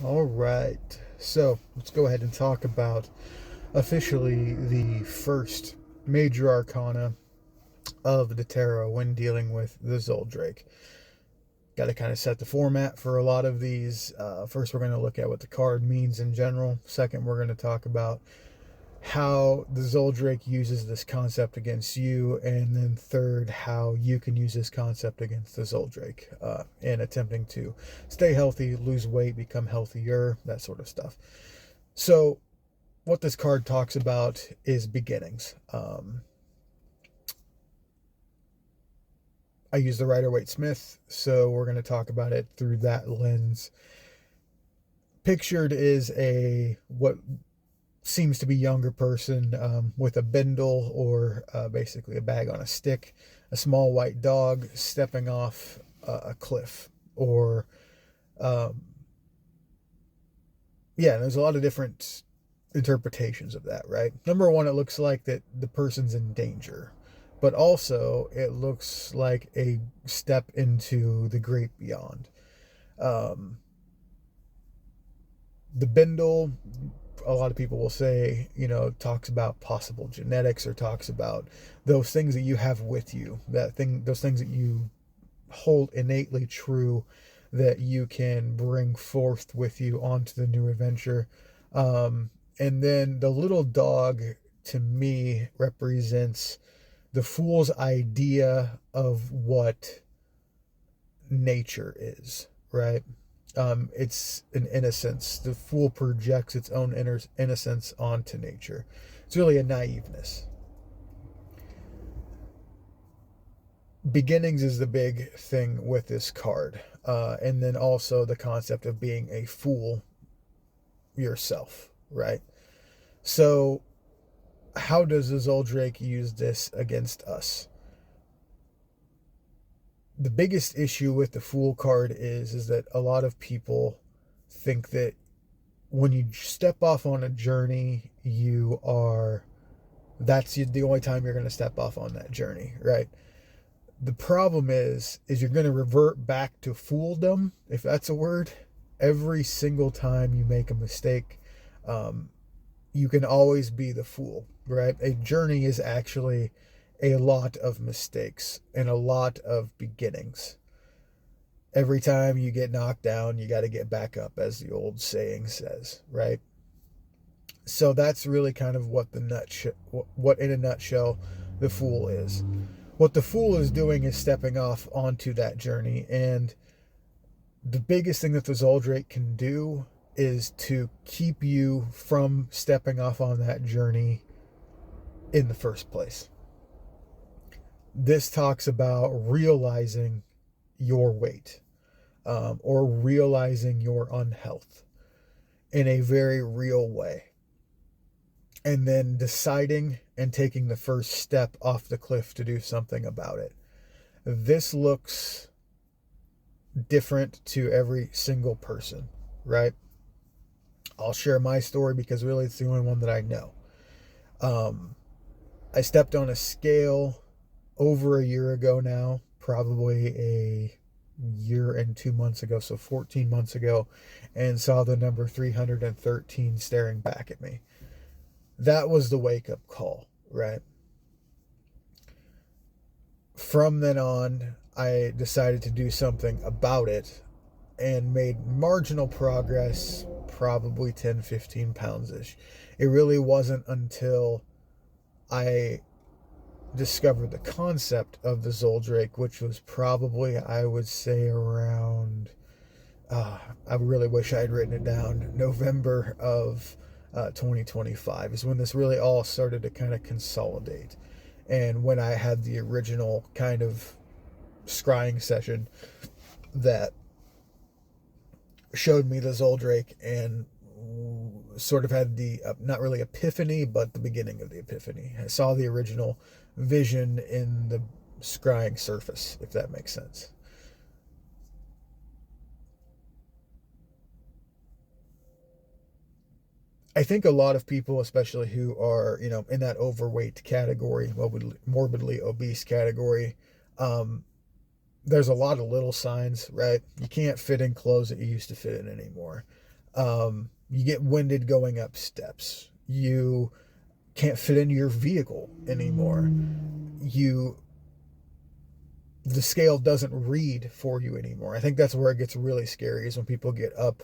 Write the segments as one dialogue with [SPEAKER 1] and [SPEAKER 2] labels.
[SPEAKER 1] All right. So let's go ahead and talk about officially the first major arcana of the tarot when dealing with the Zoldrake. Got to kind of set the format for a lot of these. First, we're going to look at what the card means in general. Second, we're going to talk about how the Zoldrake uses this concept against you. And then third, how you can use this concept against the Zoldrake in attempting to stay healthy, lose weight, become healthier, that sort of stuff. So, what this card talks about is beginnings. I use the Rider-Waite-Smith, so we're going to talk about it through that lens. Pictured is what seems to be younger person with a bindle or basically a bag on a stick, a small white dog stepping off a cliff, or there's a lot of different interpretations of that, right? Number one, it looks like that the person's in danger, but also it looks like a step into the great beyond. Um, the Bindle, a lot of people will say, talks about possible genetics, or talks about those things that you have with you, those things that you hold innately true that you can bring forth with you onto the new adventure. And then the little dog, to me, represents the fool's idea of what nature is, right? It's an innocence. The fool projects its own innocence onto nature. It's really a naiveness. Beginnings is the big thing with this card. And then also the concept of being a fool yourself, right? So, how does the Zoldrake use this against us? The biggest issue with the Fool card is that a lot of people think that when you step off on a journey, that's the only time you're going to step off on that journey, right? The problem is you're going to revert back to fooldom, if that's a word, every single time you make a mistake. You can always be the fool, right? A journey is actually a lot of mistakes and a lot of beginnings. Every time you get knocked down, you got to get back up, as the old saying says, right? So that's really kind of what in a nutshell the fool is. What the fool is doing is stepping off onto that journey, and the biggest thing that the Zoldrake can do is to keep you from stepping off on that journey in the first place. This talks about realizing your weight, or realizing your unhealth in a very real way, and then deciding and taking the first step off the cliff to do something about it. This looks different to every single person, right? I'll share my story because really it's the only one that I know. I stepped on a scale over a year ago now, probably a year and 2 months ago, so 14 months ago, and saw the number 313 staring back at me. That was the wake-up call, right? From then on, I decided to do something about it and made marginal progress, probably 10, 15 pounds-ish. It really wasn't until I discovered the concept of the Zoldrake, which was probably, I would say, around, I really wish I had written it down, November of 2025 is when this really all started to kind of consolidate. And when I had the original kind of scrying session that showed me the Zoldrake and sort of had the, not really epiphany, but the beginning of the epiphany. I saw the original vision in the scrying surface, if that makes sense. I think a lot of people, especially who are, in that overweight category, morbidly obese category, there's a lot of little signs, right? You can't fit in clothes that you used to fit in anymore. You get winded going up steps. You can't fit into your vehicle anymore. The scale doesn't read for you anymore. I think that's where it gets really scary, is when people get up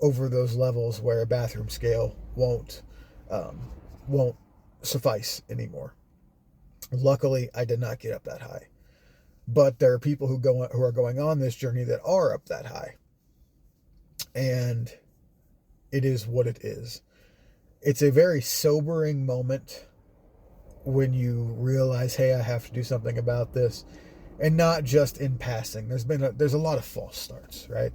[SPEAKER 1] over those levels where a bathroom scale won't suffice anymore. Luckily, I did not get up that high, but there are people who are going on this journey that are up that high, and it is what it is. It's a very sobering moment when you realize, hey, I have to do something about this, and not just in passing. There's a lot of false starts, right?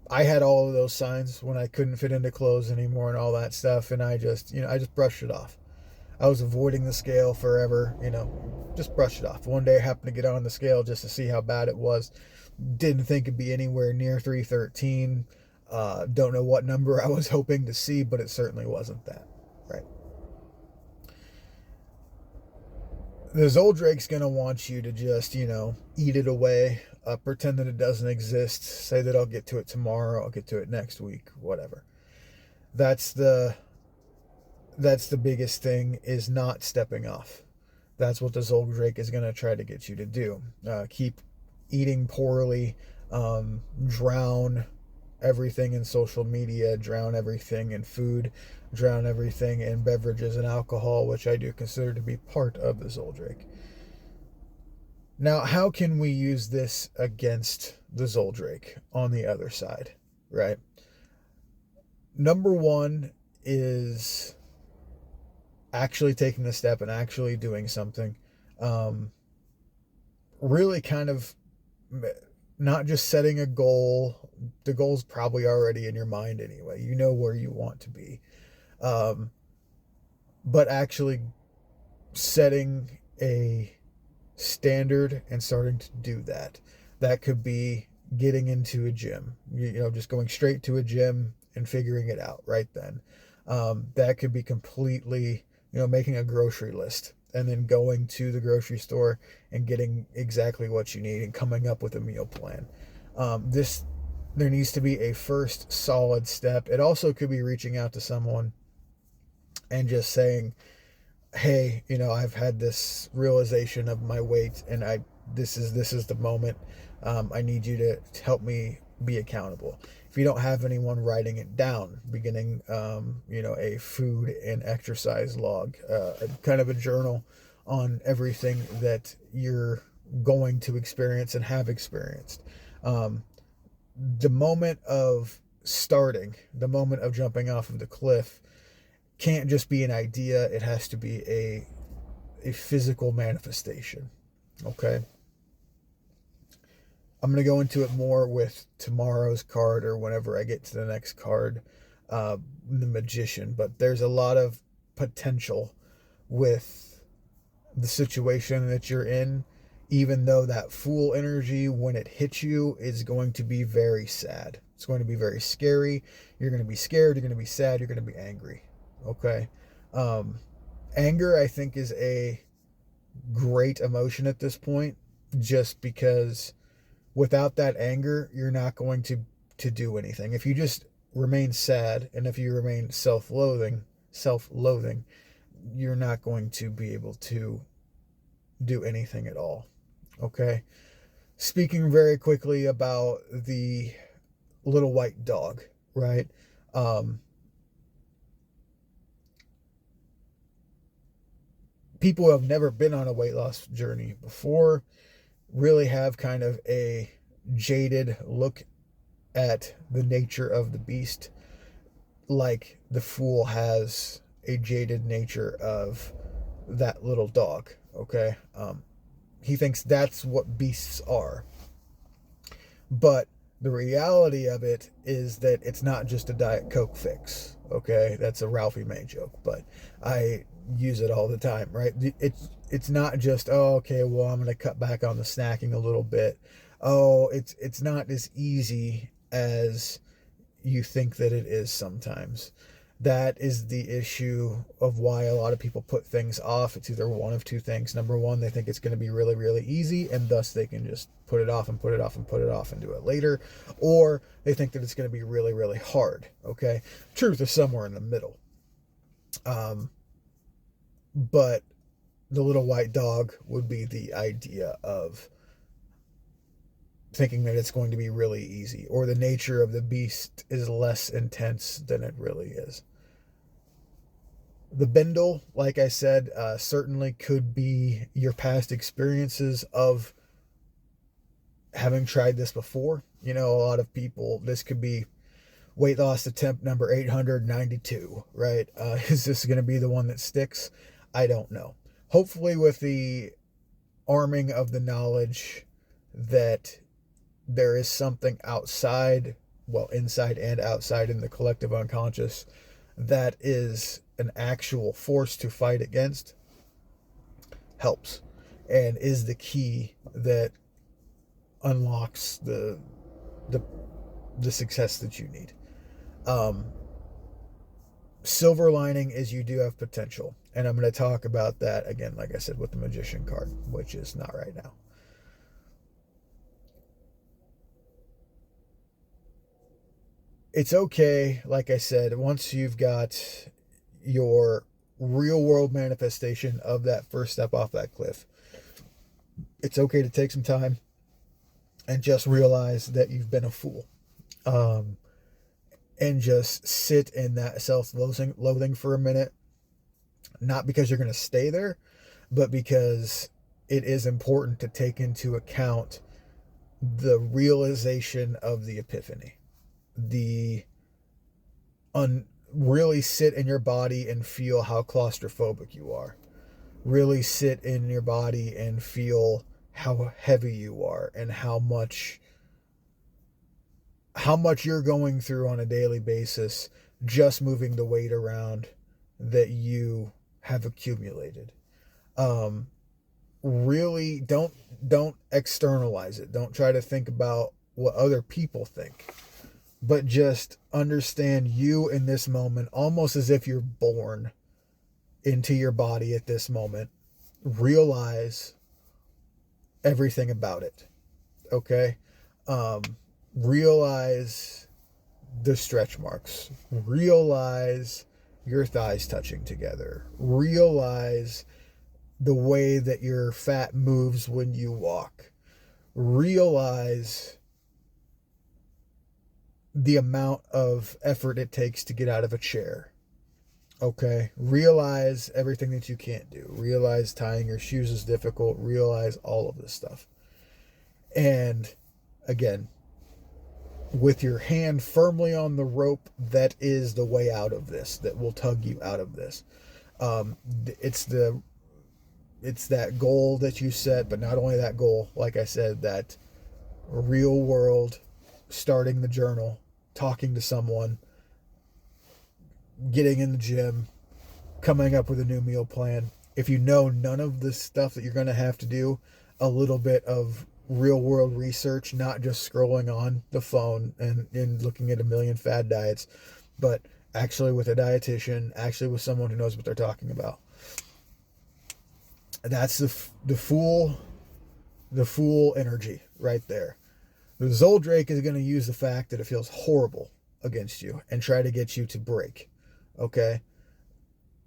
[SPEAKER 1] I had all of those signs when I couldn't fit into clothes anymore and all that stuff, and I just brushed it off. I was avoiding the scale forever, just brushed it off. One day I happened to get on the scale just to see how bad it was. Didn't think it'd be anywhere near 313. Don't know what number I was hoping to see, but it certainly wasn't that, right? The Zoldrake's going to want you to just, eat it away, pretend that it doesn't exist, say that I'll get to it tomorrow, I'll get to it next week, whatever. That's the biggest thing, is not stepping off. That's what the Zoldrake is going to try to get you to do. Keep eating poorly, drown everything in social media, drown everything in food, drown everything in beverages and alcohol, which I do consider to be part of the Zoldrake. Now, how can we use this against the Zoldrake on the other side, right? Number one is actually taking the step and actually doing something. Really kind of not just setting a goal. The goal's probably already in your mind anyway. You know where you want to be. But actually setting a standard and starting to do that. That could be getting into a gym, just going straight to a gym and figuring it out right then. That could be completely, making a grocery list and then going to the grocery store and getting exactly what you need and coming up with a meal plan. There needs to be a first solid step. It also could be reaching out to someone and just saying, hey, I've had this realization of my weight, and this is the moment. I need you to help me be accountable. If you don't have anyone writing it down, beginning, a food and exercise log, kind of a journal on everything that you're going to experience and have experienced. The moment of starting, the moment of jumping off of the cliff, can't just be an idea. It has to be a physical manifestation. Okay. I'm going to go into it more with tomorrow's card, or whenever I get to the next card, the Magician. But there's a lot of potential with the situation that you're in, even though that Fool energy, when it hits you, is going to be very sad. It's going to be very scary. You're going to be scared. You're going to be sad. You're going to be angry. Okay. Anger, I think, is a great emotion at this point, just because without that anger, you're not going to do anything. If you just remain sad, and if you remain self-loathing, you're not going to be able to do anything at all. Okay. Speaking very quickly about the little white dog, right? People who have never been on a weight loss journey before really have kind of a jaded look at the nature of the beast, like the Fool has a jaded nature of that little dog. Okay. He thinks that's what beasts are, but the reality of it is that it's not just a Diet Coke fix. Okay. That's a Ralphie May joke, but I use it all the time, right? It's not just, oh, okay, well, I'm going to cut back on the snacking a little bit. Oh, it's not as easy as you think that it is sometimes. That is the issue of why a lot of people put things off. It's either one of two things. Number one, they think it's going to be really, really easy, and thus they can just put it off and put it off and put it off and do it later. Or they think that it's going to be really, really hard. Okay? Truth is somewhere in the middle. But the little white dog would be the idea of thinking that it's going to be really easy, or the nature of the beast is less intense than it really is. The bindle, like I said, certainly could be your past experiences of having tried this before. You know, a lot of people, this could be weight loss attempt number 892, right? Is this going to be the one that sticks? I don't know. Hopefully with the arming of the knowledge that there is something outside, well, inside and outside in the collective unconscious, that is an actual force to fight against, helps, and is the key that unlocks the success that you need. Silver lining is you do have potential, and I'm going to talk about that again, like I said, with the Magician card, which is not right now. It's okay, like I said, once you've got your real world manifestation of that first step off that cliff, it's okay to take some time and just realize that you've been a fool. And just sit in that self-loathing for a minute. Not because you're going to stay there, but because it is important to take into account the realization of the epiphany. Really sit in your body and feel how claustrophobic you are. Really sit in your body and feel how heavy you are and how much you're going through on a daily basis, just moving the weight around that you have accumulated. Really don't externalize it. Don't try to think about what other people think, but just understand you in this moment, almost as if you're born into your body at this moment. Realize everything about it. Okay? Realize the stretch marks. Realize your thighs touching together. Realize the way that your fat moves when you walk. Realize the amount of effort it takes to get out of a chair. Okay? Realize everything that you can't do. Realize tying your shoes is difficult. Realize all of this stuff. And again, with your hand firmly on the rope, that is the way out of this, that will tug you out of this. It's that goal that you set, but not only that goal, like I said, that real world, starting the journal, talking to someone, getting in the gym, coming up with a new meal plan. If you know none of the stuff that you're going to have to do, a little bit of real world research, not just scrolling on the phone and looking at a million fad diets, but actually with a dietitian, actually with someone who knows what they're talking about. That's the fool energy right there. The Zoldrake is going to use the fact that it feels horrible against you and try to get you to break. Okay?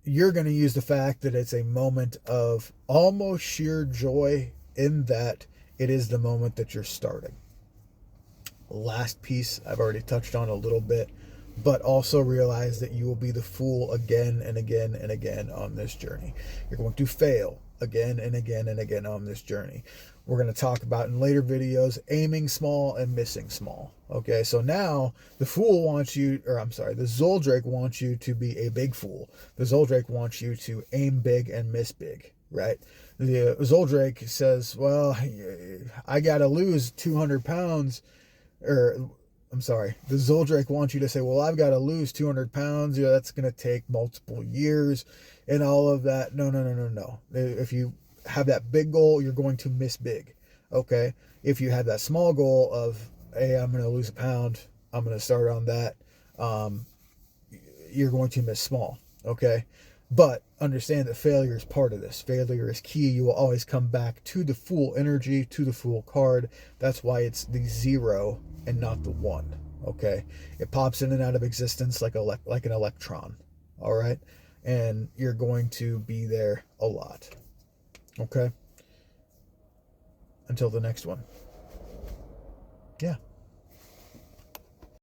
[SPEAKER 1] You're going to use the fact that it's a moment of almost sheer joy in that it is the moment that you're starting. Last piece I've already touched on a little bit, but also realize that you will be the fool again and again and again on this journey. You're going to fail again and again and again on this journey. We're going to talk about in later videos aiming small and missing small. Okay, so now the Zoldrake wants you to be a big fool. The Zoldrake wants you to aim big and miss big, right? The Zoldrake says, well, I got to lose 200 pounds, the Zoldrake wants you to say, well, I've got to lose 200 pounds. That's going to take multiple years and all of that. No. If you have that big goal, you're going to miss big. Okay. If you have that small goal of, hey, I'm going to lose a pound, I'm going to start on that. you're going to miss small. Okay. But understand that failure is part of this. Failure is key. You will always come back to the full energy, to the full card. That's why it's the 0 and not the 1. Okay. It pops in and out of existence like an electron. All right. And you're going to be there a lot. Okay. Until the next one. Yeah.